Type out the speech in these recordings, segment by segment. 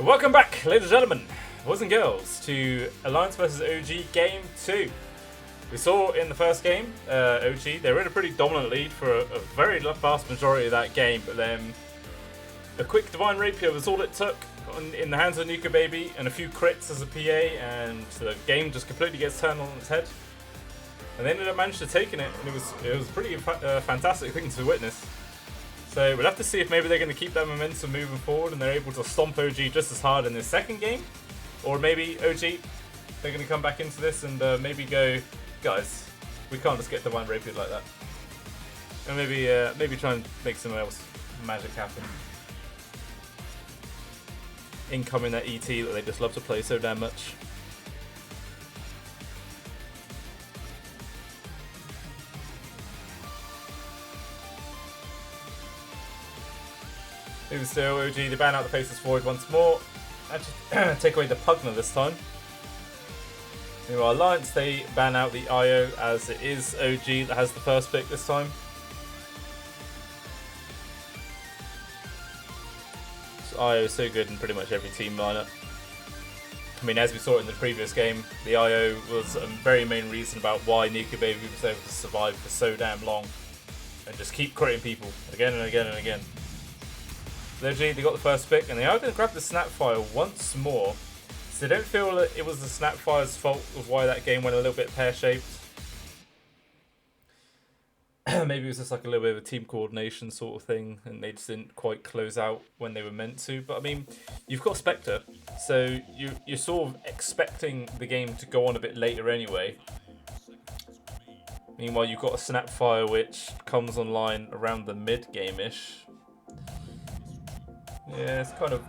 Welcome back, ladies and gentlemen, boys and girls, to Alliance vs OG Game 2. We saw in the first game, OG, they were in a pretty dominant lead for a very vast majority of that game, but then a quick Divine Rapier was all it took in the hands of Nuka Baby, and a few crits as a PA, and the game just completely gets turned on its head. And they ended up managing to taking it, and it was a pretty fantastic thing to witness. So we'll have to see if maybe they're going to keep that momentum moving forward and they're able to stomp OG just as hard in this second game. Or maybe OG, they're going to come back into this and maybe go, guys, we can't just get Divine Rapier like that. And maybe try and make some else magic happen. Incoming that ET that they just love to play so damn much. Even still, OG, they ban out the faces forward once more. Actually, take away the Pugna this time. Meanwhile, Alliance, they ban out the IO as it is OG that has the first pick this time. So IO is so good in pretty much every team lineup. I mean, as we saw in the previous game, the IO was a very main reason about why Nuka Baby was able to survive for so damn long and just keep critting people again and again and again. OG, they got the first pick, and they are going to grab the Snapfire once more. So they don't feel that it was the Snapfire's fault of why that game went a little bit pear-shaped. Maybe it was just like a little bit of a team coordination sort of thing, and they just didn't quite close out when they were meant to. But I mean, you've got Spectre, so you're sort of expecting the game to go on a bit later anyway. Meanwhile, you've got a Snapfire which comes online around the mid-game-ish. Yeah, it's kind of...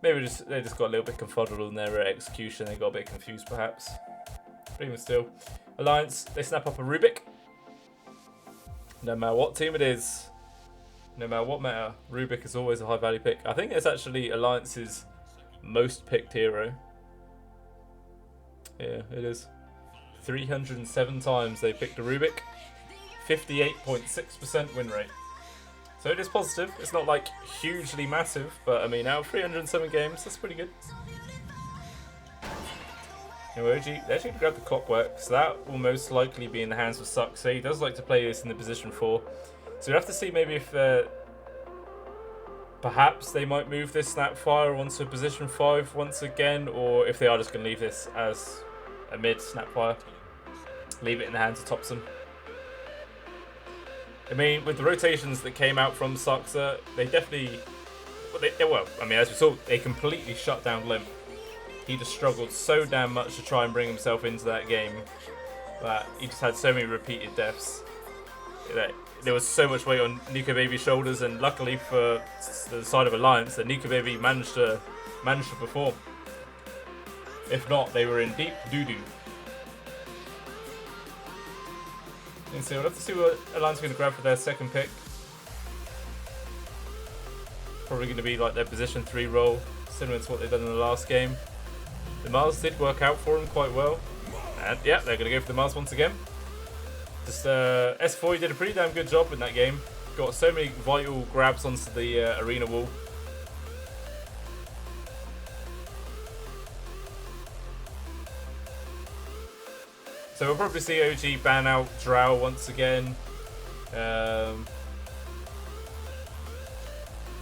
Maybe they just got a little bit confuddled in their execution. They got a bit confused, perhaps. But even still. Alliance, they snap up a Rubik. No matter what team it is, no matter what meta, Rubik is always a high value pick. I think it's actually Alliance's most picked hero. Yeah, it is. 307 times they picked a Rubik. 58.6% win rate. So it is positive. It's not like hugely massive, but I mean, out of 307 games, that's pretty good. Anyway, OG, they actually grab the Clockwork, so that will most likely be in the hands of Suck. So he does like to play this in the position 4. So we'll have to see maybe if perhaps they might move this Snapfire onto position 5 once again, or if they are just going to leave this as a mid Snapfire. Leave it in the hands of Topson. I mean, with the rotations that came out from Suxa, they definitely... Well, I mean, as we saw, they completely shut down Limp. He just struggled so damn much to try and bring himself into that game that he just had so many repeated deaths. There was so much weight on Nuka Baby's shoulders, and luckily for the side of Alliance, that Nuka Baby managed to perform. If not, they were in deep doo-doo. So we'll have to see what Alliance are going to grab for their second pick. Probably going to be like their position 3 role, similar to what they've done in the last game. The Mars did work out for them quite well. And yeah, they're going to go for the Mars once again. Just S4 did a pretty damn good job in that game. Got so many vital grabs onto the arena wall. So we'll probably see OG ban out Drow once again.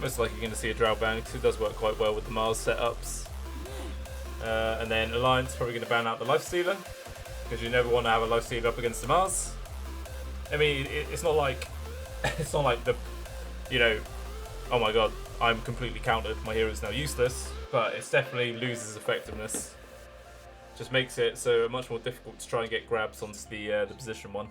Most likely going to see a Drow ban because it does work quite well with the Mars setups. And then Alliance probably going to ban out the Lifestealer because you never want to have a Lifestealer up against the Mars. I mean, it's not like the, you know, oh my god, I'm completely countered, my hero is now useless, but it definitely loses effectiveness. Just makes it so much more difficult to try and get grabs onto the position 1.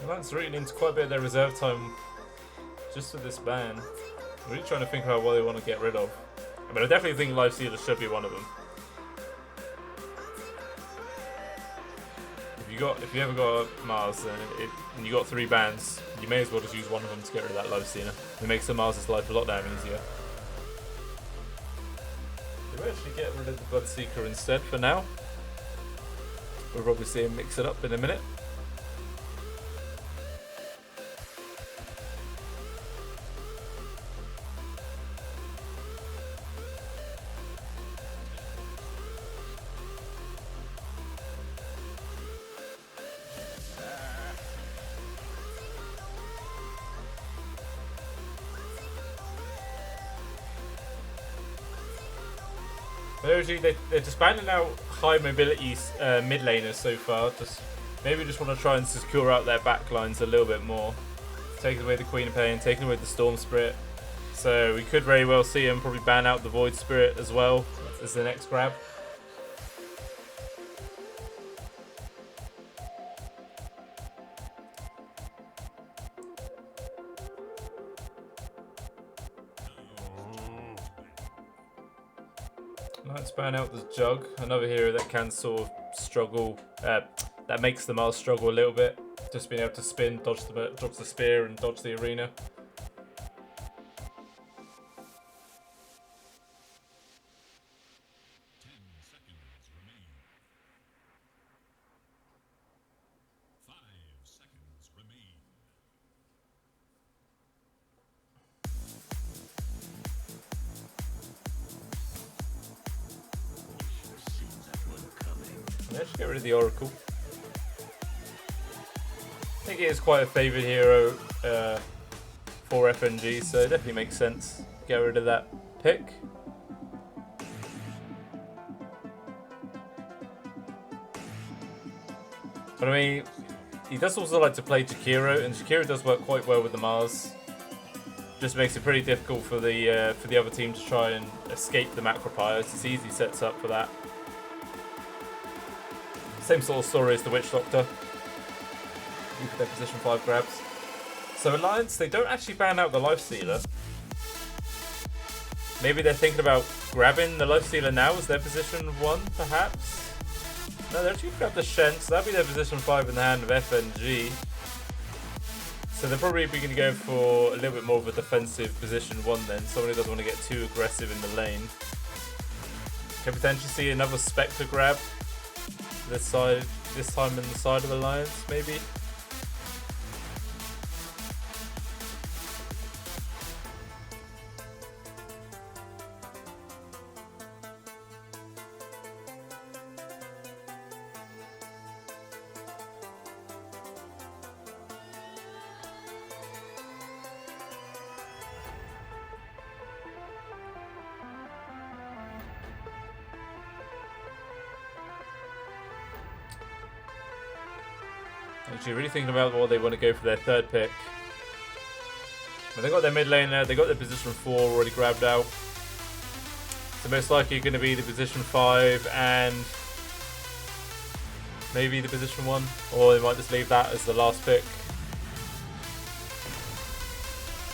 Alliance are eating into quite a bit of their reserve time just for this ban. I'm really trying to think about what they want to get rid of. I mean, I definitely think Lifestealer should be one of them. If you ever got a Mars and you got 3 bans, you may as well just use one of them to get rid of that Lifestealer. It makes the Mars' life a lot damn easier. We'll actually get rid of the Bloodseeker instead for now. We'll probably see him mix it up in a minute. They're just banning out high mobility mid laners so far. Maybe just want to try and secure out their backlines a little bit more. Taking away the Queen of Pain, taking away the Storm Spirit. So we could very well see him probably ban out the Void Spirit as well as the next grab. Let's ban out the Jug, another hero that can sort of struggle, that makes the Mars struggle a little bit. Just being able to spin, dodge the spear and dodge the arena. Let's get rid of the Oracle. I think it is quite a favoured hero for FNG, so it definitely makes sense. Get rid of that pick. But I mean, he does also like to play Jakiro, and Jakiro does work quite well with the Mars. Just makes it pretty difficult for the other team to try and escape the Macropyres. It's easy sets up for that. Same sort of story as the Witch Doctor. With their position 5 grabs. So Alliance, they don't actually ban out the Lifestealer. Maybe they're thinking about grabbing the Lifestealer now as their position 1, perhaps? No, they're actually grab the Shen, so that'll be their position 5 in the hand of FNG. So they're probably going to go for a little bit more of a defensive position 1 then. Someone who doesn't want to get too aggressive in the lane. Can potentially see another Spectre grab. This time in the side of Alliance, maybe. Actually, really thinking about what they want to go for their 3rd pick. But they got their mid laner, they got their position 4 already grabbed out. So most likely going to be the position 5 and maybe the position 1, or they might just leave that as the last pick.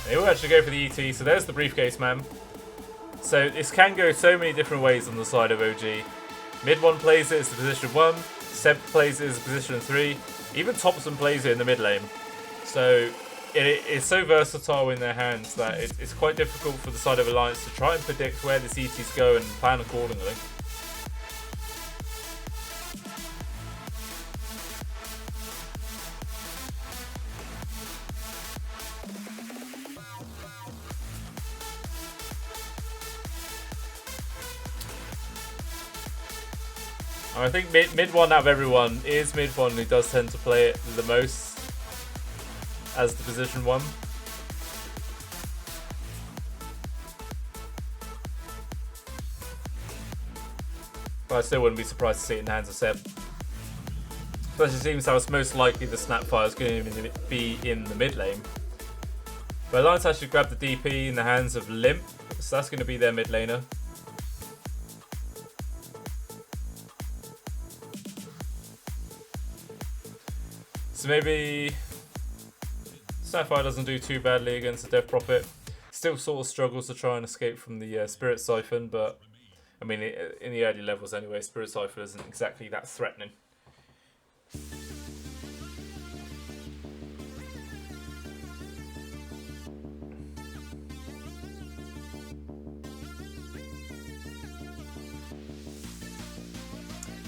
They will actually go for the ET, so there's the briefcase man. So this can go so many different ways on the side of OG. Mid 1 plays it as the position 1, Seb plays it as position 3. Even Thompson plays it in the mid lane. So it is so versatile in their hands that it's quite difficult for the side of Alliance to try and predict where the CTs go and plan accordingly. I think mid 1 out of everyone is mid 1 who does tend to play it the most as the position 1. But I still wouldn't be surprised to see it in the hands of Seb. Especially seems how it's most likely the Snapfire is going to be in the mid lane. But Alliance actually grabbed the DP in the hands of Limp, so that's going to be their mid laner. So maybe Sapphire doesn't do too badly against the Death Prophet. Still sort of struggles to try and escape from the Spirit Siphon, but I mean, in the early levels anyway, Spirit Siphon isn't exactly that threatening.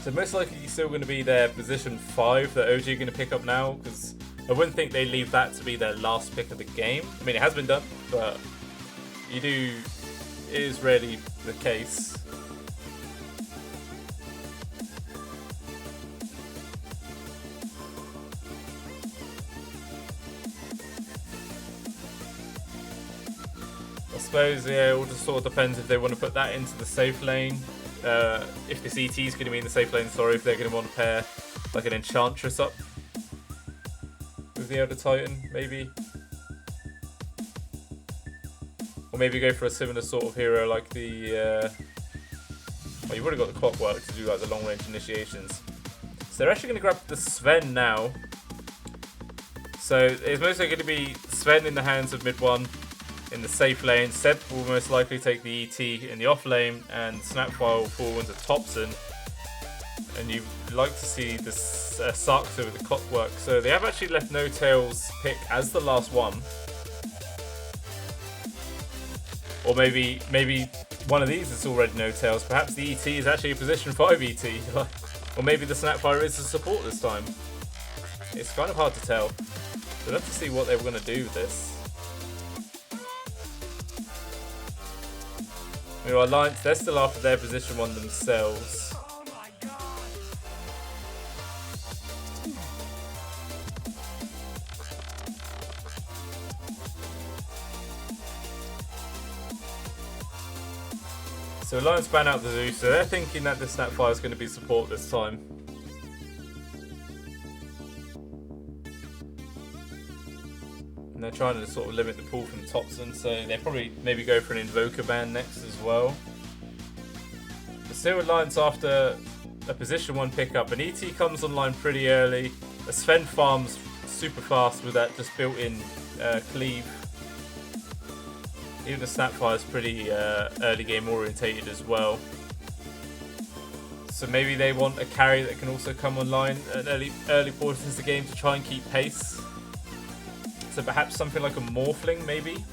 So most likely still going to be their position 5 that OG are going to pick up now, because I wouldn't think they leave that to be their last pick of the game. I mean, it has been done, but it is rarely the case. I suppose, yeah, it all just sort of depends if they want to put that into the safe lane. If this ET is going to be in the safe lane, sorry, if they're going to want to pair like an Enchantress up with the Elder Titan, maybe. Or maybe go for a similar sort of hero like the... well, you've already got the Clockwork to do like the long range initiations. So they're actually going to grab the Sven now. So it's mostly going to be Sven in the hands of mid 1 in the safe lane. Seb will most likely take the ET in the off lane, and Snapfire will fall into Thompson. And you like to see this Sark's with the Clockwork. So they have actually left No Tails pick as the last one. Or maybe one of these is already No Tails. Perhaps the ET is actually a position 5 ET. Or maybe the Snapfire is the support this time. It's kind of hard to tell. We'll have to see what they were going to do with this. Meanwhile, Alliance, they're still after their position 1 themselves. So Alliance ban out the Zeus, so they're thinking that the Snapfire is going to be support this time. And they're trying to sort of limit the pull from Thompson, so they probably maybe go for an Invoker ban next as well. But still Alliance after a position 1 pickup, and ET comes online pretty early. A Sven farms super fast with that just built-in cleave. Even the Snapfire is pretty early game orientated as well. So maybe they want a carry that can also come online at early portions of the game to try and keep pace. So perhaps something like a Morphling, maybe.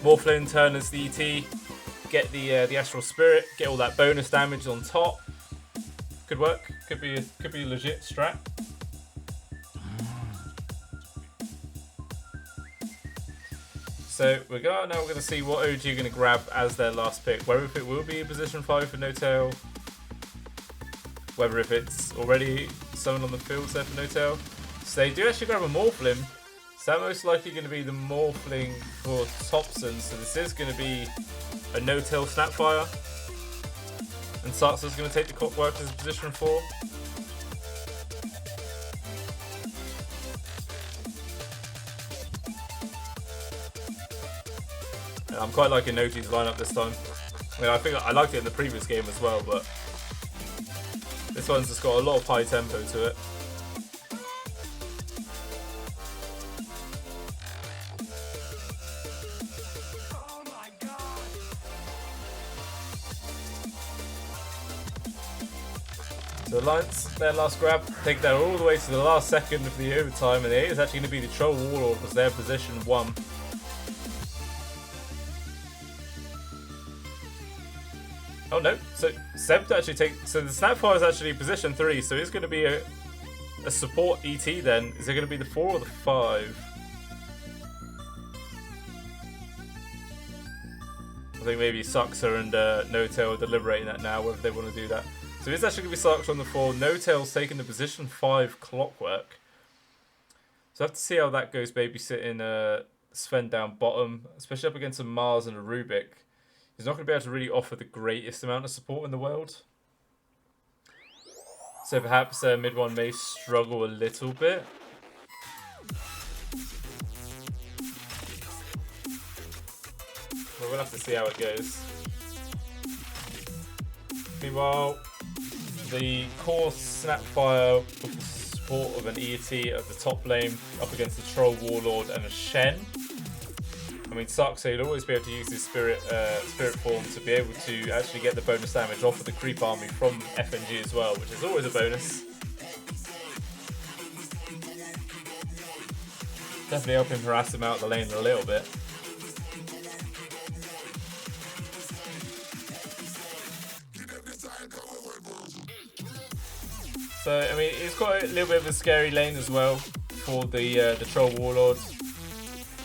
Morphling turn as the ET, get the Astral Spirit, get all that bonus damage on top. Could work. Could be a legit strat. So we're going to see what OG are going to grab as their last pick. Whether if it will be a position 5 for No Tail, whether if it's already someone on the field there for No Tail. So they do actually grab a Morphling. So that most likely going to be the Morphling for Thompson. So this is going to be a No Tail Snapfire, and Sark's going to take the Clockwork as position 4. I'm quite liking OG's lineup this time. I mean, I think I liked it in the previous game as well, but this one's just got a lot of high tempo to it. So Alliance, their last grab, take that all the way to the last second of the overtime, and it is actually going to be the Troll Warlord was their position 1. Oh no, so Seb to actually take, so the Snapfire is actually position 3, so it's going to be a support ET then. Is it going to be the 4 or the 5? I think maybe Suxer and No Tail are deliberating that now, whether they want to do that. So it's actually going to be Suxer on the 4, No Tail's taking the position 5 Clockwork. So I have to see how that goes, babysitting Sven down bottom, especially up against a Mars and a Rubik. He's not going to be able to really offer the greatest amount of support in the world. So perhaps mid 1 may struggle a little bit. But we'll have to see how it goes. Meanwhile, the core Snapfire with the support of an ET at the top lane up against the Troll Warlord and a Shen. I mean, Sark's will always be able to use his spirit form to be able to actually get the bonus damage off of the creep army from FNG as well, which is always a bonus. Definitely help him harass him out the lane a little bit. So, I mean, it's got a little bit of a scary lane as well for the Troll Warlord.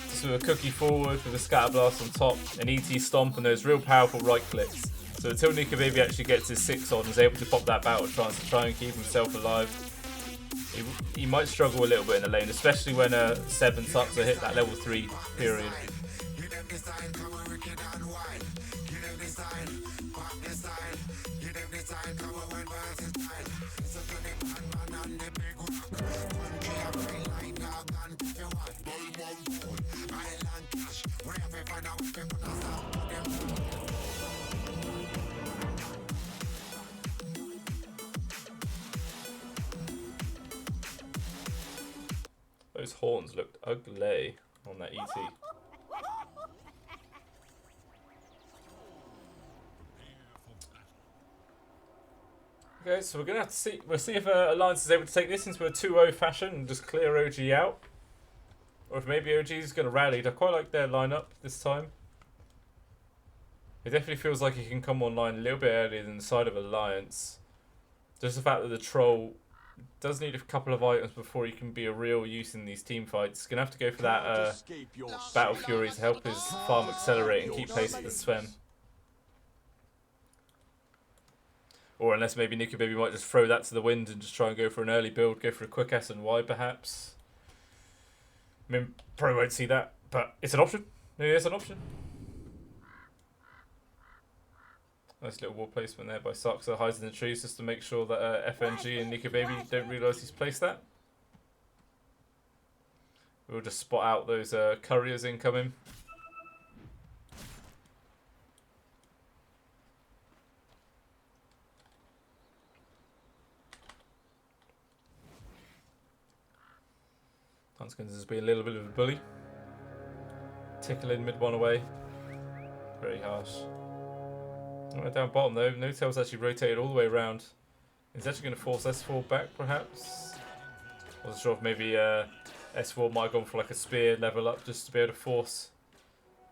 Just with a cookie forward, with a Scatter Blast on top, an ET Stomp, and those real powerful right clicks. So until Nika Baby actually gets his 6 on and is able to pop that battle trance to try and keep himself alive, he might struggle a little bit in the lane, especially when Seb and Tuxer hit that level 3 period. Those horns looked ugly on that ET. Okay, so we're gonna have to see. We'll see if Alliance is able to take this into a 2-0 fashion and just clear OG out, or if maybe OG is gonna rally. I quite like their lineup this time. It definitely feels like it can come online a little bit earlier than the side of Alliance. Just the fact that the Troll does need a couple of items before he can be a real use in these team fights. Gonna have to go for that Battle Fury to help his farm accelerate and keep pace with the Sven. Or unless maybe Nika Baby might just throw that to the wind and just try and go for an early build, go for a quick S and Y perhaps. I mean, probably won't see that, but it's an option. Maybe it's an option. Nice little wall placement there by Soxa, hides in the trees just to make sure that FNG and Nika Baby don't realise he's placed that. We'll just spot out those couriers incoming. Hunskins has been a little bit of a bully. Tickling mid one away. Very harsh. Right down bottom though, No Tail's actually rotated all the way around. He's actually going to force S4 back perhaps. Wasn't sure if maybe S4 might have gone for like a spear level up just to be able to force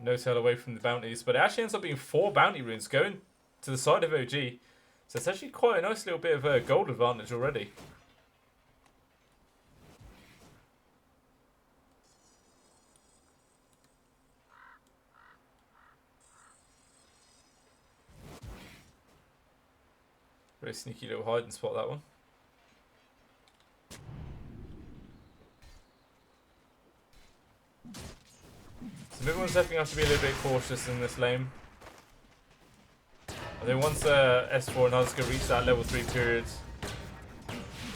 No Tail away from the bounties. But it actually ends up being 4 bounty runes going to the side of OG. So it's actually quite a nice little bit of a gold advantage already. Very sneaky little hide and spot, that one. So everyone's definitely have to be a little bit cautious in this lane. I think once S4 and Hunsker reach that level 3 period,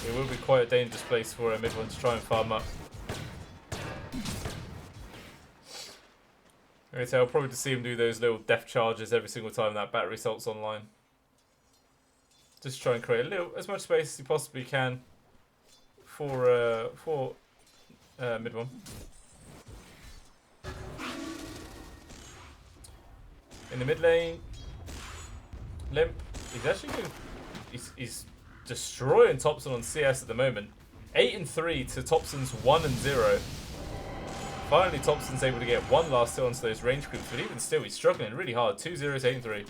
it will be quite a dangerous place for everyone to try and farm up. Okay, I'll probably just see him do those little death charges every single time that battery salt's online. Just try and create a little, as much space as you possibly can for mid one. In the mid lane, Limp. He's actually doing, he's destroying Thompson on CS at the moment. 8-3 to Thompson's 1-0. Finally, Thompson's able to get one last hit onto those range groups, but even still, he's struggling really hard. 2-0 to 8-3.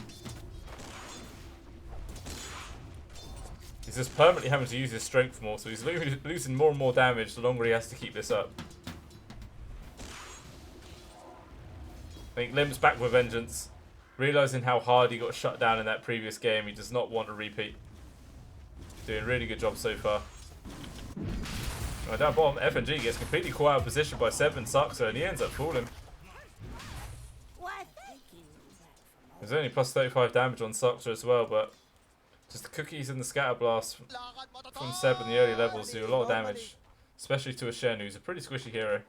He's just permanently having to use his strength more, so he's losing more and more damage the longer he has to keep this up. I think Limp's back with vengeance. Realising how hard he got shut down in that previous game, he does not want a repeat. Doing a really good job so far. Right down bottom, FNG gets completely caught out of position by Seb and Soxa, and he ends up falling. There's only plus 35 damage on Soxa as well, but just the cookies and the scatter blast from Seb in the early levels do a lot of damage, especially to a Shen, who's a pretty squishy hero.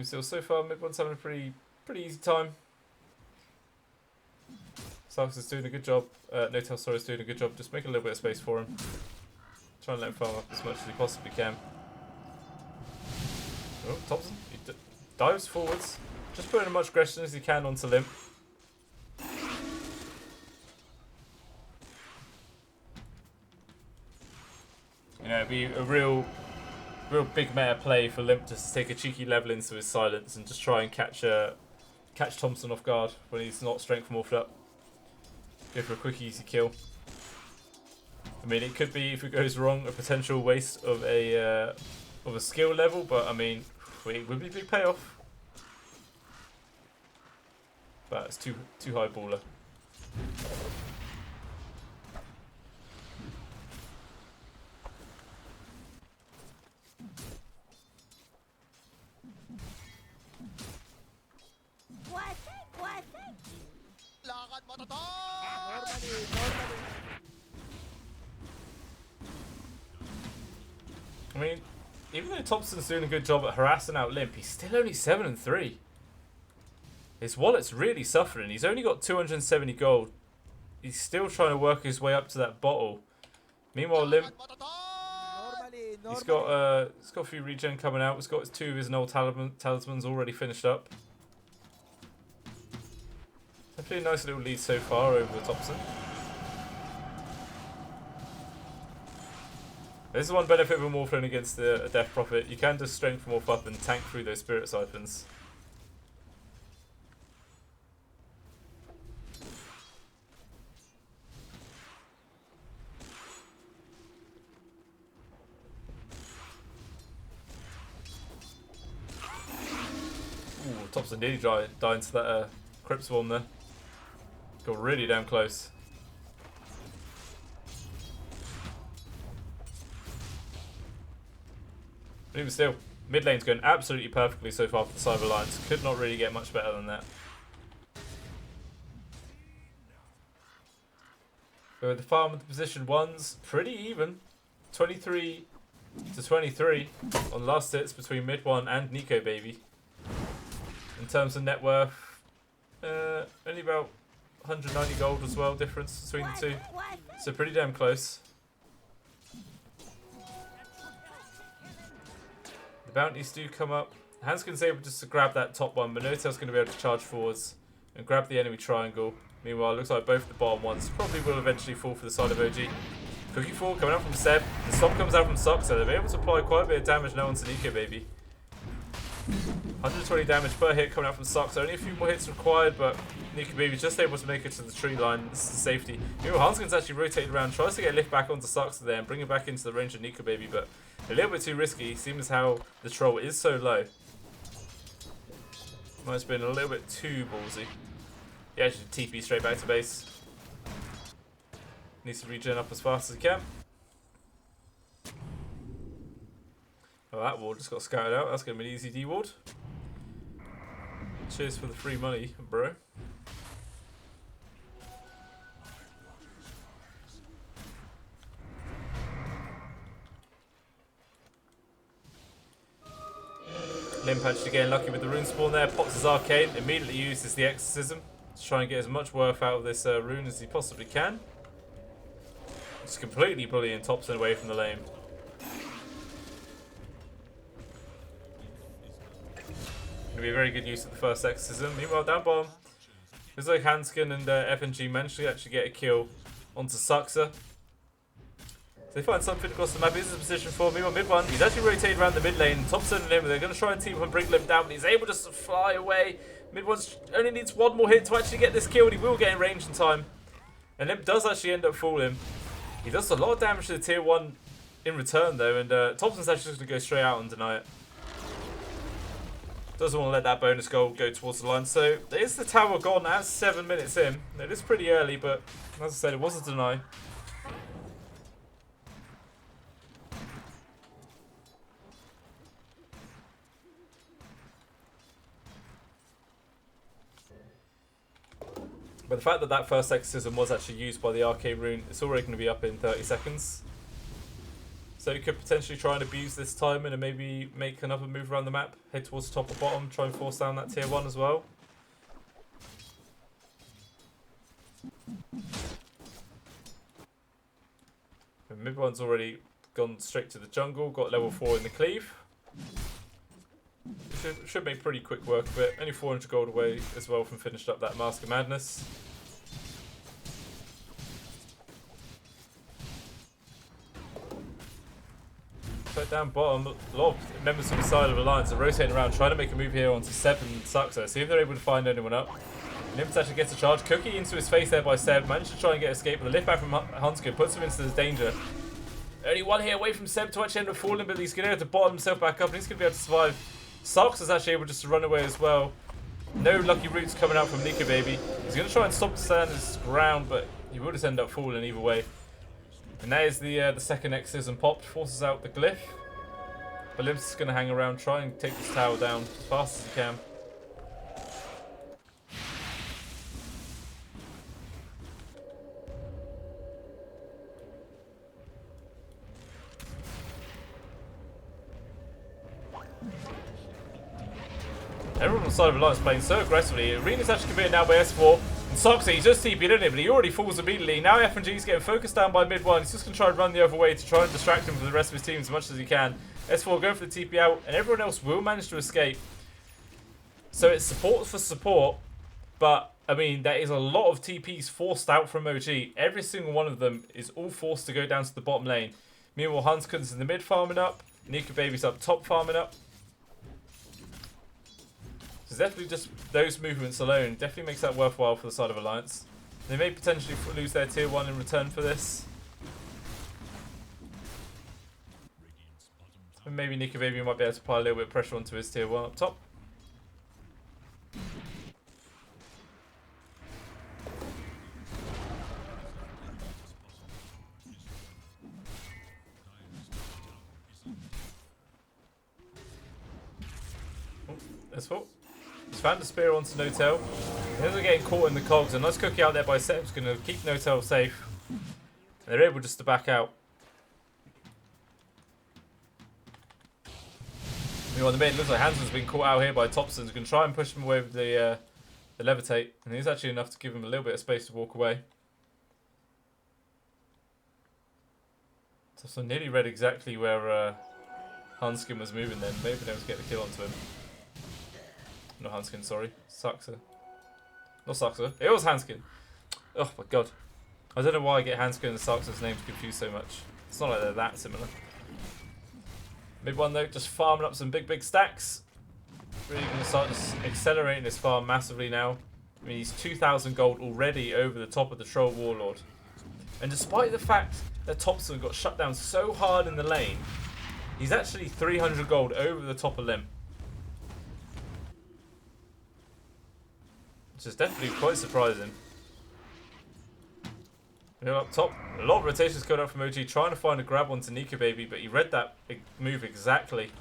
Still, so far, mid-one's having a pretty easy time. Sarkis is doing a good job. No Tail, sorry, is doing a good job. Just making a little bit of space for him. Trying to let him farm up as much as he possibly can. Oh, Thompson. He dives forwards. Just putting as much aggression as he can onto Limp. it'd be a real big meta play for Limp just to take a cheeky level into his silence and just try and catch Thompson off guard when he's not strength morphed up. Go for a quick easy kill. I mean, it could be, if it goes wrong, a potential waste of a skill level, but I mean, it would be a big payoff. But it's too high baller. I mean, even though Thompson's doing a good job at harassing out Limp, he's still only 7-3. His wallet's really suffering. He's only got 270 gold. He's still trying to work his way up to that bottle. Meanwhile, Limp, he's got a few regen coming out. He's got 2 of his null talismans already finished up. Definitely a nice little lead so far over Thompson. This is one benefit of a Morphling against a Death Prophet. You can just strength morph up and tank through those Spirit Siphons. Ooh, Thompson nearly died to that Crypt Swarm there. Got really damn close. But even still, mid lane's going absolutely perfectly so far for the Cyber Alliance. Could not really get much better than that. But with the farm with the position 1s, pretty even. 23 to 23 on last hits between mid 1 and Nico Baby. In terms of net worth, only about 190 gold as well, difference between the two. So pretty damn close. The bounties do come up. Hanskin's able just to grab that top one, but Notel's going to be able to charge forwards and grab the enemy triangle. Meanwhile, it looks like both the bottom ones probably will eventually fall for the side of OG. Cookie Fall coming out from Seb. The stop comes out from Sock, so they'll be able to apply quite a bit of damage now onto Nico Baby. 120 damage per hit coming out from Sock, so only a few more hits required, but Nico Baby's just able to make it to the tree line. This is safety. Meanwhile, Hanskin's actually rotated around, tries to get a lift back onto Sock there and bring it back into the range of Nico Baby, but a little bit too risky, seeing as how the troll is so low. Might have been a little bit too ballsy. He actually TP straight back to base. Needs to regen up as fast as he can. Oh, that ward just got scouted out. That's going to be an easy D-ward. Cheers for the free money, bro. Limp actually getting lucky with the rune spawn there. Pops his arcane, immediately uses the exorcism to try and get as much worth out of this rune as he possibly can. Just completely bullying Thompson away from the lane. Gonna be a very good use of the first exorcism. Meanwhile, down bottom, looks like Hanskin and FNG managed to actually get a kill onto Suxa. So they find something across the map. This is a position for Meanwhile, mid one. He's actually rotated around the mid lane. Thompson and Limp, they're going to try and team up and bring Limp down, but he's able just to fly away. Mid one only needs one more hit to actually get this kill, and he will get in range in time. And Limp does actually end up falling. He does a lot of damage to the tier 1 in return, though, and Thompson's actually just going to go straight out and deny it. Doesn't want to let that bonus goal go towards the line. So, is the tower gone at 7 minutes in? It is pretty early, but as I said, it was a deny. But the fact that that first exorcism was actually used by the arcane rune, it's already going to be up in 30 seconds. So you could potentially try and abuse this timing and maybe make another move around the map, head towards the top or bottom, try and force down that tier 1 as well. And mid one's already gone straight to the jungle, got level 4 in the cleave. Should make pretty quick work of it. Only 400 gold away as well from finished up that Mask of Madness. But down bottom, a lot of members from the side of Alliance are rotating around, trying to make a move here onto Seb and Saxo. See if they're able to find anyone up. Nimbus actually gets a charge. Cookie into his face there by Seb. Managed to try and get escape, but the lift back from Hunsker puts him into danger. Only one hit away from Seb to actually end up falling, but he's going to be able to bottom himself back up, and he's going to be able to survive. Sarks is actually able just to run away as well. No lucky roots coming out from Nika Baby. He's going to try and stop the stand his ground, but he will just end up falling either way. And that is the second exorcism popped, forces out the glyph. But Limbs is going to hang around, try and take this tower down as fast as he can. Everyone on the side of Alliance playing so aggressively. Arena's actually committed now by S4. And Soxy, he just TP'd in it, but he already falls immediately. Now FNG's getting focused down by mid 1. He's just going to try and run the other way to try and distract him from the rest of his team as much as he can. S4 going for the TP out, and everyone else will manage to escape. So it's support for support, but I mean, there is a lot of TPs forced out from OG. Every single one of them is all forced to go down to the bottom lane. Meanwhile, Hanskun's in the mid farming up. Nika Baby's up top farming up. So definitely just those movements alone definitely makes that worthwhile for the side of Alliance. They may potentially lose their tier 1 in return for this. And maybe Nika Baby might be able to apply a little bit of pressure onto his tier 1 up top. Oh, that's fault. He's found a spear onto Notel. He ends up getting caught in the cogs. A nice cookie out there by Seb's going to keep Notel safe. And they're able just to back out. Meanwhile, the mid looks like Hansen's been caught out here by Thompson. He's going to try and push him away with the levitate. And he's actually enough to give him a little bit of space to walk away. Thompson nearly read exactly where Hanskin was moving then. Maybe they was get the kill onto him. Not Hanskin, sorry. Saxer. Not Saxer. It was Hanskin. Oh my god. I don't know why I get Hanskin and Saxer's names confused so much. It's not like they're that similar. Mid 1 though, just farming up some big stacks. Really going to start just accelerating this farm massively now. I mean, he's 2,000 gold already over the top of the Troll Warlord. And despite the fact that Thompson got shut down so hard in the lane, he's actually 300 gold over the top of Lim. Which is definitely quite surprising. You know, up top, a lot of rotations coming up from OG, trying to find a grab onto Nika Baby, but he read that move exactly.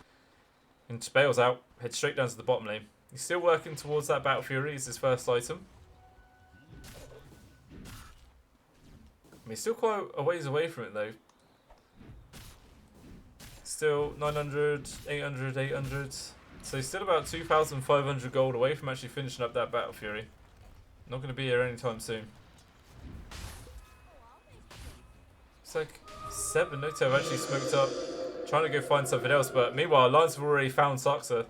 And just bails out, heads straight down to the bottom lane. He's still working towards that Battle Fury as his first item. I mean, he's still quite a ways away from it though. Still 900, 800, 800. So he's still about 2,500 gold away from actually finishing up that Battle Fury. Not going to be here anytime soon. It's like 7 Noto have actually smoked up, trying to go find something else, but meanwhile Alliance have already found Saxa.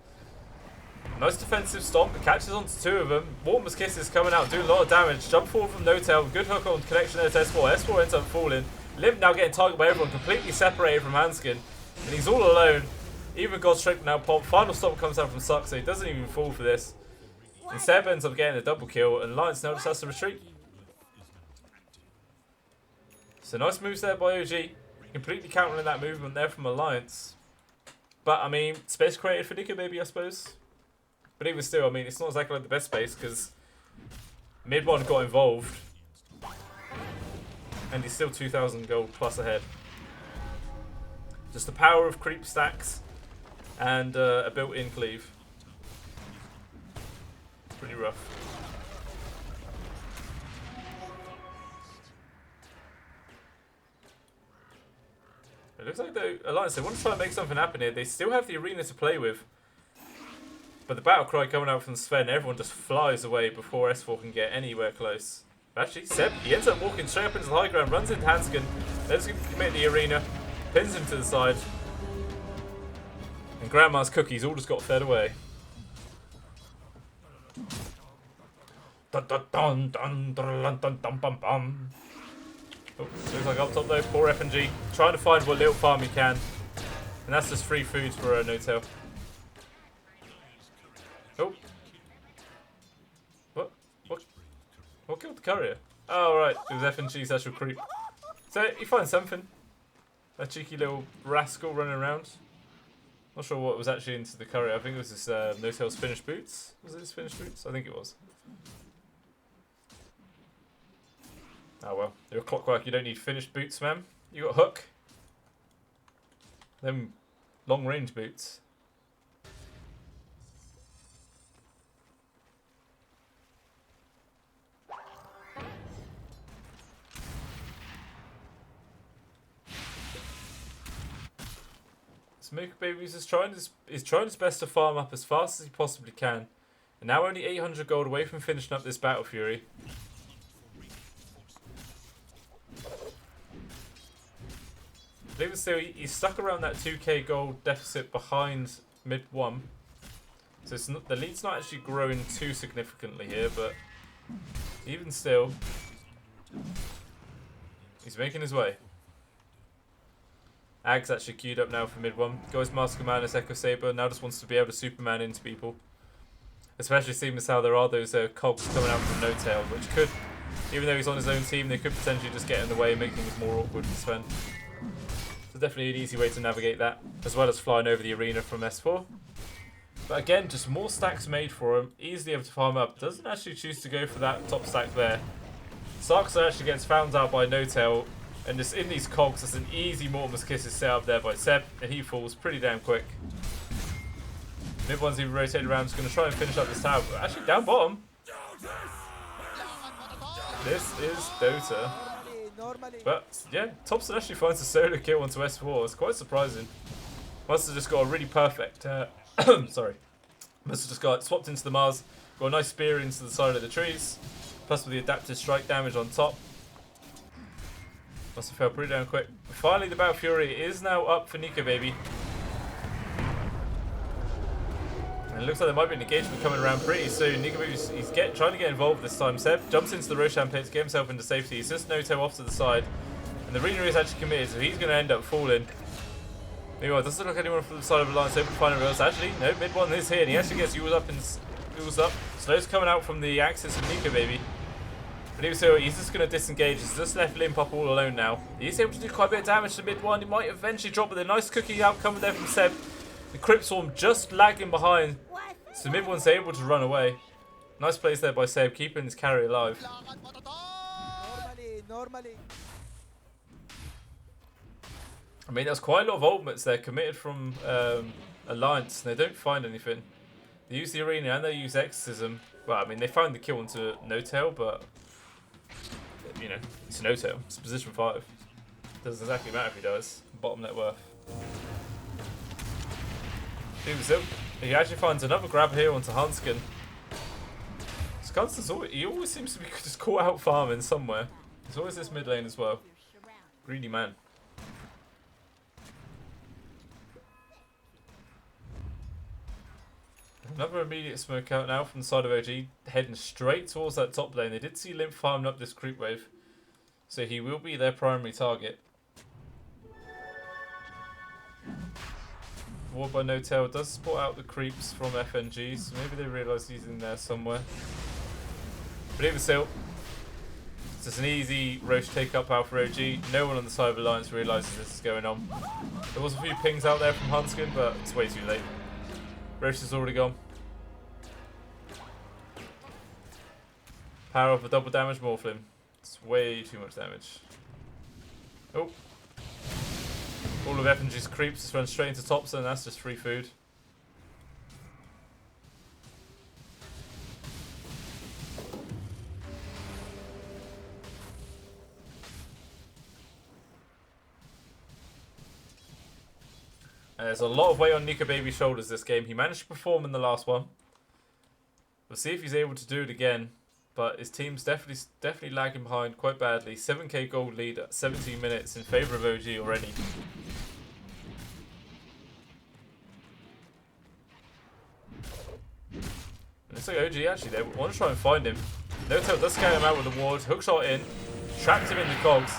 Nice defensive stomp, it catches onto 2 of them. Warmer's Kiss is coming out, doing a lot of damage. Jump forward from Notel, good hook on connection there to S4. S4 ends up falling. Limp now getting targeted by everyone, completely separated from Hanskin. And he's all alone. Even God Strength now pop. Final stop comes out from Saxa, he doesn't even fall for this. And Seb ends up getting a double kill, and Alliance now just has to retreat. So nice moves there by OG. Completely countering that movement there from Alliance. But I mean, space created for Nika maybe, I suppose. But even still, I mean, it's not exactly like the best space because mid 1 got involved. And he's still 2,000 gold plus ahead. Just the power of creep stacks and a built-in cleave. Pretty rough. It looks like the Alliance, they want to try and make something happen here. They still have the arena to play with. But the battle cry coming out from Sven, everyone just flies away before S4 can get anywhere close. But actually, Seb, he ends up walking straight up into the high ground, runs into Hanskin, lets him commit the arena, pins him to the side. And Grandma's cookies all just got fed away. Dun dun dun dun dun dun dun dun dun. Oh, looks like up top though, poor FNG. Trying to find what little farm he can. And that's just free food for No-Tail. Oh. What? What killed the courier? Oh, right. It was FNG's actual creep. So, he finds something. A cheeky little rascal running around. Not sure what was actually into the courier. I think it was his No-Tail's finished boots. Was it his finished boots? I think it was. Oh well. You're a clockwork. You don't need finished boots, man. You got hook. Them long range boots. Smoke Babies is trying his best to farm up as fast as he possibly can. And now only 800 gold away from finishing up this Battle Fury. I believe still he's stuck around that 2k gold deficit behind mid 1. So it's not, the lead's not actually growing too significantly here, but even still, he's making his way. Ag's actually queued up now for mid 1. Goes Master Madness Echo Saber, now just wants to be able to Superman into people. Especially seeing as how there are those cogs coming out from No-Tail, which could, even though he's on his own team, they could potentially just get in the way, making things more awkward for Sven. So definitely an easy way to navigate that, as well as flying over the arena from S4. But again, just more stacks made for him, easily able to farm up. Doesn't actually choose to go for that top stack there. Sarkson actually gets found out by No-Tail, and just in these cogs, there's an easy Mortimer's Kisses set up there by Seb, and he falls pretty damn quick. Mid one's even rotated around, just going to try and finish up this tower. But actually, down bottom. This is Dota. But yeah, Thompson actually finds a solo kill onto S4. It's quite surprising. Must have just got a really perfect. Sorry. Must have just got swapped into the Mars. Got a nice spear into the side of the trees. Plus with the adaptive strike damage on top. Must have fell pretty damn quick. But finally, the Battle Fury is now up for Nico Baby. And it looks like there might be an engagement coming around pretty soon. Nico Baby's trying to get involved this time. Seb jumps into the Roshan pit to get himself into safety. He's just No-Tail off to the side. And the arena is actually committed, so he's going to end up falling. Meanwhile, it doesn't look like anyone from the side of Alliance open final rails. Actually, no, mid one is here, and he actually gets Yules up. Slow's coming out from the axis of Nico Baby. But even so, he's just going to disengage. He's just left Limp up all alone now. He's able to do quite a bit of damage to mid one. He might eventually drop with a nice cookie outcome there from Seb. The Crypt Swarm just lagging behind. So mid one's able to run away. Nice plays there by Seb, keeping his carry alive. I mean, there's quite a lot of ultimates there committed from Alliance, and they don't find anything. They use the arena and they use Exorcism. Well, I mean, they found the kill onto No-Tail, but you know, it's No-Tail. It's position 5. Doesn't exactly matter if he does. Bottom net worth. He actually finds another grab here onto Hanskin. He always seems to be just caught out farming somewhere. There's always this mid lane as well. Greedy man. Another immediate smoke out now from the side of OG, heading straight towards that top lane. They did see Limp farming up this creep wave, so he will be their primary target. Ward by No-Tail does spot out the creeps from FNG, so maybe they realise he's in there somewhere. But even still, it's just an easy Roche take up out for OG. No one on the side of Alliance realises this is going on. There was a few pings out there from Hanskin, but it's way too late. Roche is already gone. Power of a double damage Morphlin. It's way too much damage. Oh. All of FNG's creeps just run straight into Thompson, and that's just free food. And there's a lot of weight on Nico Baby's shoulders this game. He managed to perform in the last one. We'll see if he's able to do it again. But his team's definitely lagging behind quite badly. 7k gold lead at 17 minutes in favour of OG already. It looks like OG actually, they want to try and find him. No-Tail does scout him out with a ward, hookshot in, trapped him in the cogs.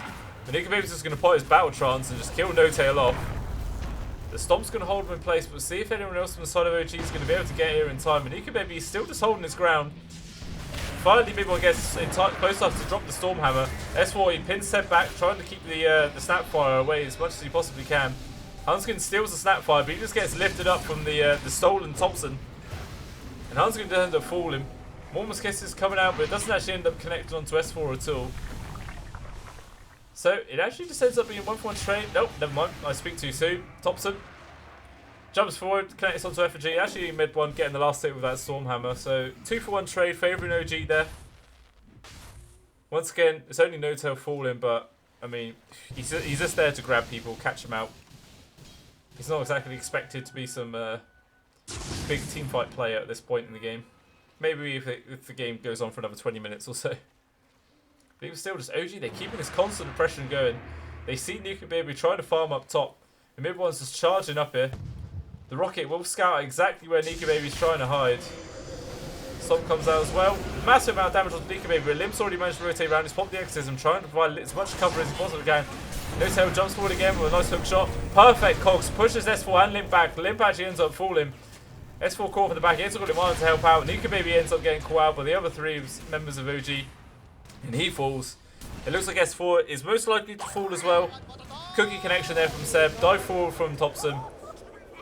But Nico Baby's just going to put his battle trance and just kill No-Tail off. The Stomp's going to hold him in place, but see if anyone else from the side of OG is going to be able to get here in time. And Nika Baby is still just holding his ground. Finally, Big One gets close enough to drop the Stormhammer. S4, he pins Seb back, trying to keep the Snapfire away as much as he possibly can. Hunskin steals the Snapfire, but he just gets lifted up from the stolen Thompson. And Hunskin doesn't end up falling. More Muskets coming out, but it doesn't actually end up connecting onto S4 at all. So it actually just ends up being a 1-for-1 trade. Nope, never mind. I speak too soon. Thompson jumps forward, connects onto Effigy. Actually, mid one getting the last hit with that Stormhammer. So 2-for-1 trade, favouring OG there. Once again, it's only No-Tail falling, but I mean, he's just there to grab people, catch them out. He's not exactly expected to be some big teamfight player at this point in the game. Maybe if the game goes on for another 20 minutes or so. But even still, just OG, they're keeping this constant oppression going. They see Nuka Baby trying to farm up top. The mid one's just charging up here. The rocket will scout exactly where Nika Baby's trying to hide. Stomp comes out as well. Massive amount of damage on Nika Baby. Limp's already managed to rotate around. He's popped the exorcism, trying to provide as much cover as he possibly can. No-Tail jumps forward again with a nice hook shot. Perfect Cogs. Pushes S4 and Limp back. Limp actually ends up falling. S4 caught from the back. He ends up got him on to help out. Nika Baby ends up getting caught out by the other three members of OG. And he falls. It looks like S4 is most likely to fall as well. Cookie connection there from Seb. Dive forward from Thompson.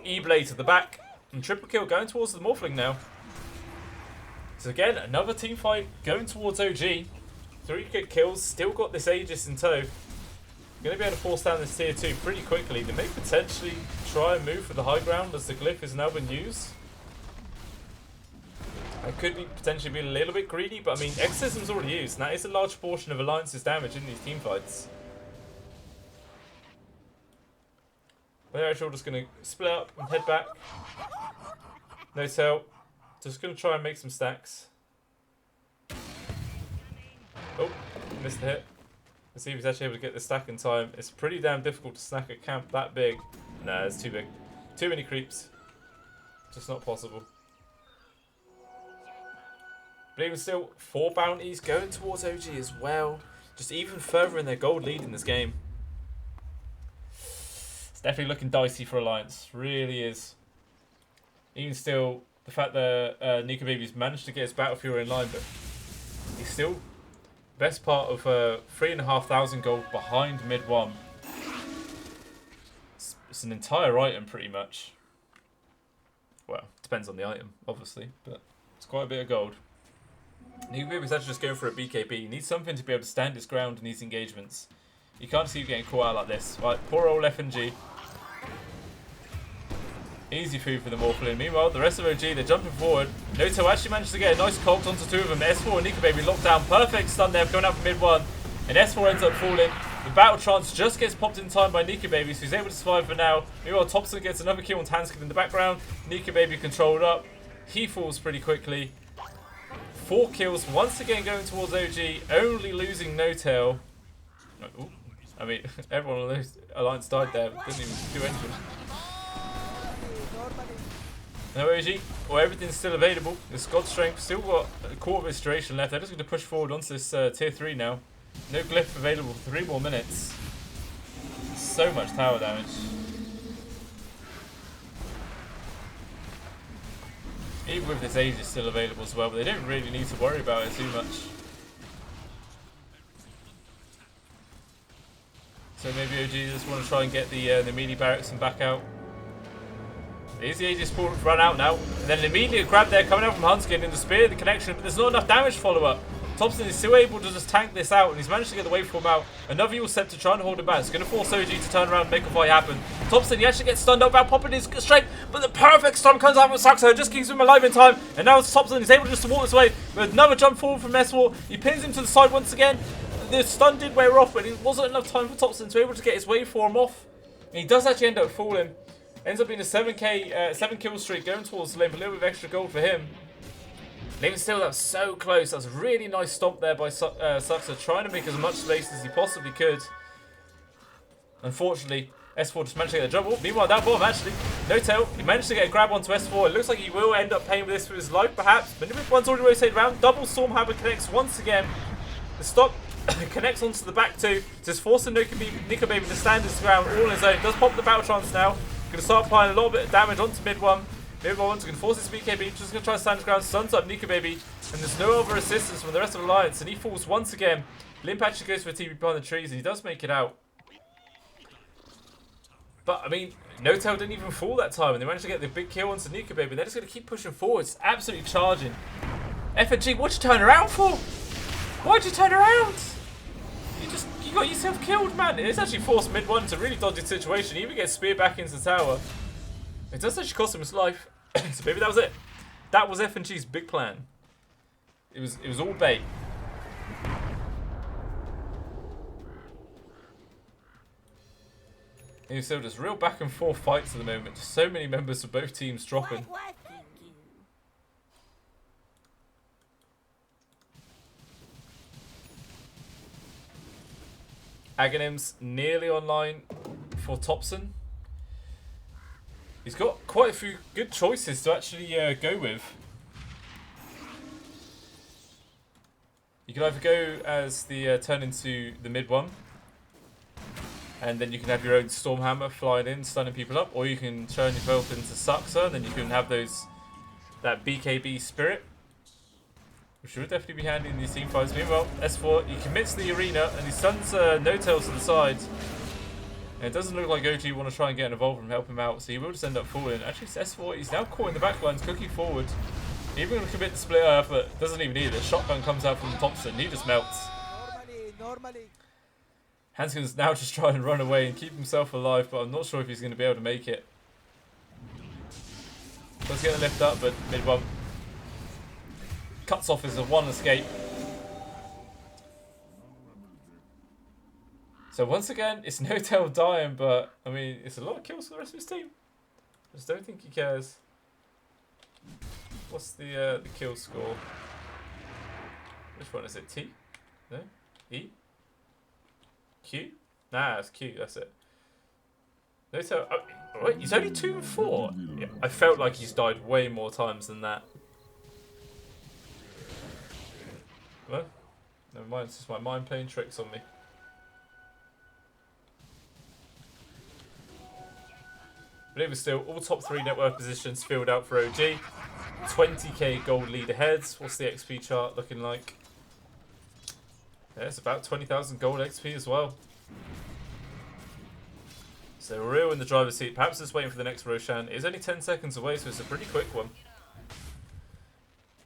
E-Blade to the back. And triple kill going towards the Morphling now. So again, another team fight going towards OG. 3 quick kills. Still got this Aegis in tow. Going to be able to force down this tier 2 pretty quickly. They may potentially try and move for the high ground as the glyph has now been used. I could be potentially be a little bit greedy, but I mean, Exorcism's already used, and that is a large portion of Alliance's damage in these team fights. They're actually just going to split up and head back. No-Tail. Just going to try and make some stacks. Oh, missed the hit. Let's see if he's actually able to get the stack in time. It's pretty damn difficult to snack a camp that big. Nah, it's too big. Too many creeps. Just not possible. But even still, 4 bounties going towards OG as well. Just even further in their gold lead in this game. It's definitely looking dicey for Alliance. Really is. Even still, the fact that Nika Baby's managed to get his Battle Fury in line, but he's still best part of 3,500 gold behind mid 1. It's an entire item pretty much. Well, depends on the item, obviously, but it's quite a bit of gold. Nika Baby's actually just going for a BKB. He needs something to be able to stand his ground in these engagements. You can't see him getting caught out like this. Right, poor old FNG. Easy food for the Morphling. Meanwhile, the rest of OG, they're jumping forward. No-Tail actually managed to get a nice cogs onto 2 of them. S4 and Nika Baby locked down. Perfect stun there, going out from mid 1. And S4 ends up falling. The Battle Trance just gets popped in time by Nika Baby, so he's able to survive for now. Meanwhile, Thompson gets another kill on Tanskin in the background. Nika Baby controlled up. He falls pretty quickly. 4 kills, once again going towards OG, only losing No-Tail. Ooh. I mean, everyone on the Alliance died there, didn't even do anything. No OG, well, everything's still available. The Scott Strength still got a quarter of its duration left. They're just going to push forward onto this tier 3 now. No glyph available for 3 more minutes. So much tower damage. Even with this Aegis still available as well, but they don't really need to worry about it too much. So maybe OG just want to try and get the melee barracks and back out. There's the Aegis run out now. And then an immediate grab there coming out from Hunskin in the spear, the connection, but there's not enough damage follow up. Thompson is still able to just tank this out, and he's managed to get the waveform out. Another Yule set to try and hold him back. It's going to force OG to turn around and make a fight happen. Thompson, he actually gets stunned up out, popping his strength, but the perfect storm comes out from Saxo, just keeps him alive in time. And now Thompson is able just to walk this way with another jump forward from S4. He pins him to the side once again. The stun did wear off, but it wasn't enough time for Thompson to be able to get his waveform off. And he does actually end up falling. Ends up being a 7 kill streak going towards the lane, a little bit of extra gold for him. And even still, that was so close. That was a really nice stomp there by Suxer, trying to make as much space as he possibly could. Unfortunately, S4 just managed to get the double. Meanwhile, down bottom, actually, No-Tail, he managed to get a grab onto S4. It looks like he will end up paying for this for his life, perhaps. But if one's already rotated around, double Stormhammer connects once again. The stock connects onto the back 2, just forcing Nika Baby to stand his ground all on his own. Does pop the Battle Trance now. Going to start applying a little bit of damage onto mid one. Mid one's going to force his BKB. Just going to try to stand his ground. Stuns up Nika Baby. And there's no other assistance from the rest of the Alliance. And he falls once again. Limp actually goes for a TP behind the trees. And he does make it out. But, I mean, No-Tail didn't even fall that time. And they managed to get the big kill onto Nika Baby. They're just going to keep pushing forward. It's absolutely charging. FNG, what'd you turn around for? Why'd you turn around? You got yourself killed, man. It's actually forced mid one to a really dodgy situation. He even gets speared back into the tower. It does actually cost him his life. So maybe that was it. That was FNG's big plan. It was all bait. And so just real back and forth fights at the moment. Just so many members of both teams dropping. Aghanim's nearly online for Thompson. He's got quite a few good choices to actually go with. You can either go as the turn into the mid one, and then you can have your own Stormhammer flying in, stunning people up, or you can turn yourself into Saxa, and then you can have that BKB spirit, which would definitely be handy in these team fights. Meanwhile, S4, he commits the arena and he stuns No-Tails to the side. And it doesn't look like OG want to try and get involved and help him out, so he will just end up falling. Actually, it's S4, he's now caught in the back lines, cooking forward. Even going to commit the split earth, but doesn't even need it. Shotgun comes out from Thompson, he just melts. Hanskin's now just trying to run away and keep himself alive, but I'm not sure if he's going to be able to make it. Does get the lift up, but mid one cuts off his one escape. So once again, it's No-Tail dying, but I mean, it's a lot of kills for the rest of his team. I just don't think he cares. What's the kill score? Which one is it? T? No? E? Q? Nah, it's Q. That's it. No-Tail. Oh, wait, he's only 2 and 4. Yeah, I felt like he's died way more times than that. Well, never mind, it's just my mind playing tricks on me. But even still, all top 3 network positions filled out for OG. 20k gold lead ahead. What's the XP chart looking like? Yeah, it's about 20,000 gold XP as well. So we're real in the driver's seat. Perhaps just waiting for the next Roshan. It's only 10 seconds away, so it's a pretty quick one.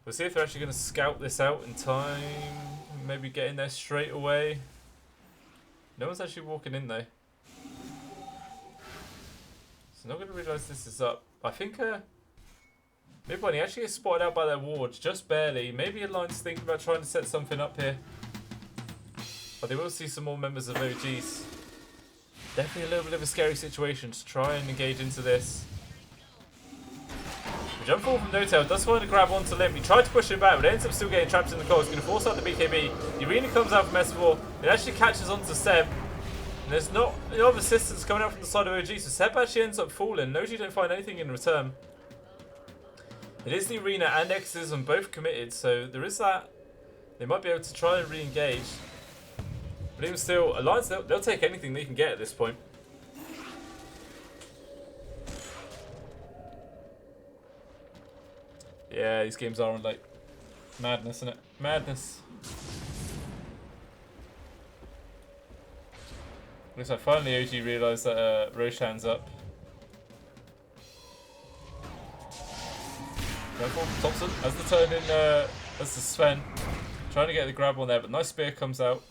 We'll see if they're actually going to scout this out in time. Maybe get in there straight away. No one's actually walking in though. So not going to realise this is up. I think mid one, he actually gets spotted out by their wards, just barely. Maybe Alliance thinking about trying to set something up here. But they will see some more members of OGs. Definitely a little bit of a scary situation to try and engage into this. The jump forward from No-Tail does find a grab onto Limp. He tried to push him back, but ends up still getting trapped in the core. He's going to force out the BKB. The arena comes out from S4. It actually catches onto Seb. And there's not enough assistance coming out from the side of OG, so Seb actually ends up falling. OG don't find anything in return. It is the arena and Exorcism both committed, so there is that. They might be able to try and re-engage. But even still, Alliance, they'll take anything they can get at this point. Yeah, these games are like madness, isn't it? Madness. Looks like finally OG realised that Roshan's up. Careful, Thompson as the turn in, as the Sven. Trying to get the grab on there, but nice spear comes out.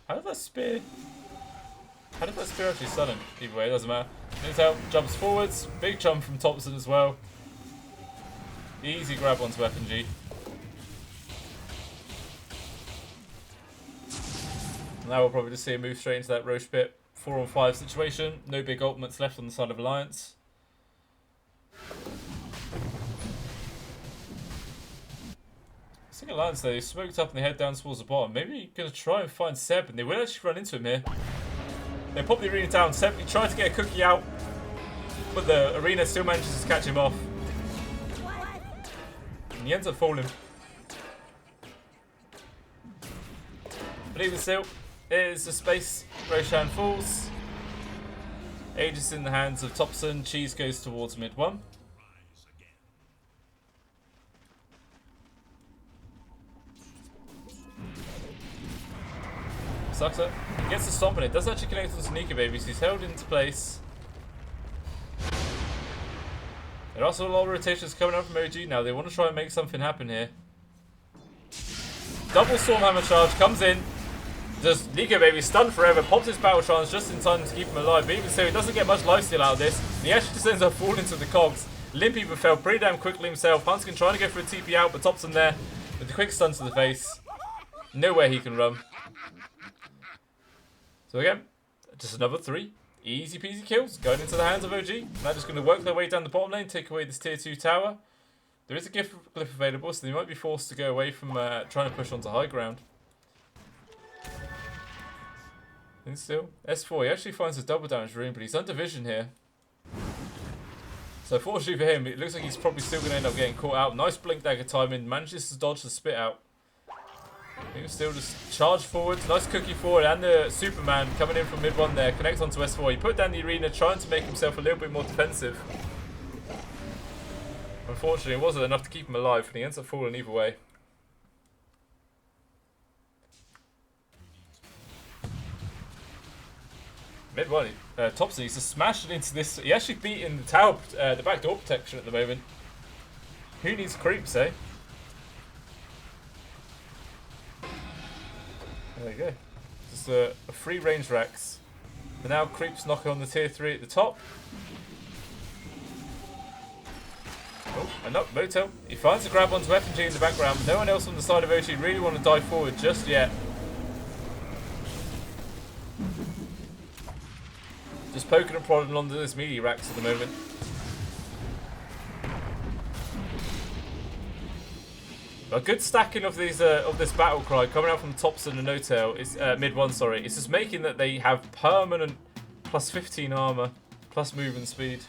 How did that spear actually stun him? Either way, it doesn't matter. No-Tail jumps forwards, big jump from Thompson as well. Easy grab onto FNG. Now we'll probably just see him move straight into that Roche pit. 4-on-5 situation. No big ultimates left on the side of Alliance. I think Alliance though, they smoked up and they head down towards the bottom. Maybe you're going to try and find Seb, and they will actually run into him here. They pop the arena down. Seb, he tries to get a cookie out, but the arena still manages to catch him off. And he ends up falling. But even still, it is the space Roshan falls. Aegis in the hands of Thompson. Cheese goes towards mid 1. Sucks up. He gets the stomp on it. Does actually connect on Sneaker Babies. He's held into place. There are also a lot of rotations coming up from OG now. They want to try and make something happen here. Double Stormhammer charge comes in. Just Nico Baby stunned forever. Pops his Battle Trance just in time to keep him alive. But even so, he doesn't get much lifesteal out of this. And he actually just ends up falling into the cogs. Limpy but fell pretty damn quickly himself. Huntskin trying to go for a TP out, but Thompson there with the quick stun to the face. Nowhere he can run. So again, just another 3 easy peasy kills going into the hands of OG. They're just going to work their way down the bottom lane, take away this tier 2 tower. There is a glyph available, so they might be forced to go away from trying to push onto high ground. And still, S4, he actually finds a double damage rune, but he's under vision here. So fortunately for him, it looks like he's probably still going to end up getting caught out. Nice blink dagger timing, manages to dodge the spit out. He was still just charged forward, nice cookie forward, and the Superman coming in from mid 1 there, connects onto S4. He put down the arena, trying to make himself a little bit more defensive. Unfortunately, it wasn't enough to keep him alive, and he ends up falling either way. Mid 1, Thompson needs to smash it into this. He actually beat in the tower, the back door protection at the moment. Who needs creeps, eh? There you go. Just a free range Rex. But now creeps knocking on the tier 3 at the top. Oh, and up, Motel. He finds a grab onto FNG in the background. No one else on the side of OG really want to dive forward just yet. Just poking and prodding onto this melee racks at the moment. A good stacking of these of this battle cry coming out from Thompson and No-Tail. It's mid 1, sorry. It's just making that they have permanent plus 15 armor, plus movement speed.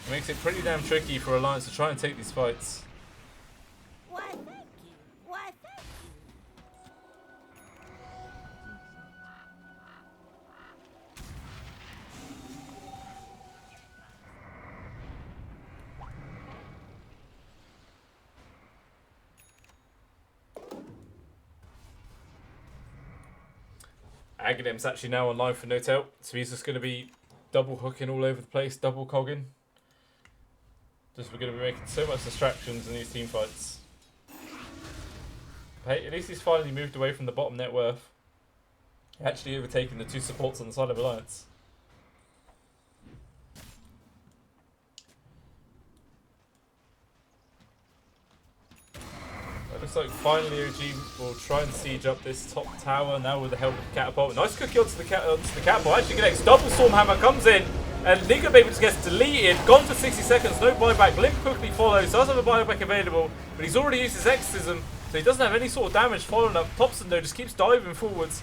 It makes it pretty damn tricky for Alliance to try and take these fights. Why, thank you. Why, thank Aghanims actually now online for No-Tail, so he's just going to be double hooking all over the place, double cogging. Just we're going to be making so much distractions in these team fights. But hey, at least he's finally moved away from the bottom net worth. Actually overtaking the 2 supports on the side of Alliance. It looks like finally OG will try and siege up this top tower now with the help of the catapult. Nice cookie onto the catapult. Actually connects. Double Stormhammer comes in. And Nico Baby just gets deleted. Gone for 60 seconds. No buyback. Limp quickly follows. Does have a buyback available. But he's already used his exorcism. So he doesn't have any sort of damage following up. Thompson though just keeps diving forwards.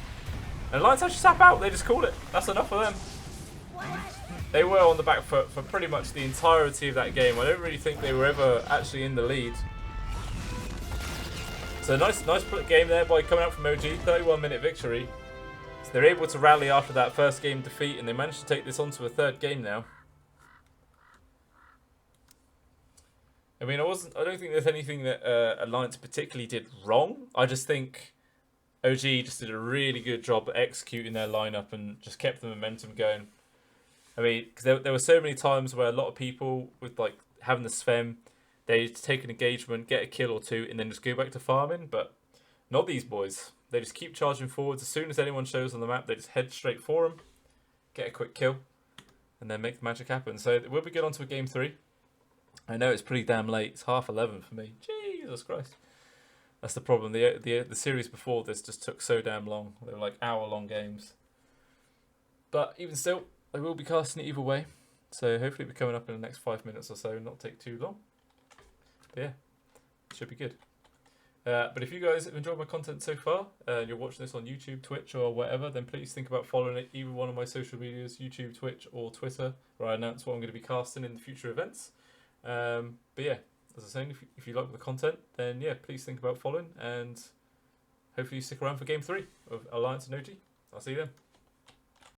And Alliance actually tap out. They just call it. That's enough for them. They were on the back foot for pretty much the entirety of that game. I don't really think they were ever actually in the lead. So nice game there by coming out from OG. 31-minute victory. So they're able to rally after that first game defeat, and they managed to take this on to a 3rd game now. I mean, I don't think there's anything that Alliance particularly did wrong. I just think OG just did a really good job at executing their lineup and just kept the momentum going. I mean, because there were so many times where a lot of people with like having the Sven, they take an engagement, get a kill or 2, and then just go back to farming. But not these boys. They just keep charging forwards. As soon as anyone shows on the map, they just head straight for them, get a quick kill, and then make the magic happen. So we'll be good on to a game 3. I know it's pretty damn late. It's 11:30 for me. Jesus Christ. That's the problem. The series before this just took so damn long. They were like hour-long games. But even still, I will be casting it either way. So hopefully it'll be coming up in the next 5 minutes or so, not take too long. But yeah, should be good. But if you guys have enjoyed my content so far, and you're watching this on YouTube, Twitch, or whatever, then please think about following it, either one of my social medias, YouTube, Twitch, or Twitter, where I announce what I'm going to be casting in the future events. But yeah, as I was saying, if you like the content, then yeah, please think about following, and hopefully you stick around for Game 3 of Alliance and OG. I'll see you then.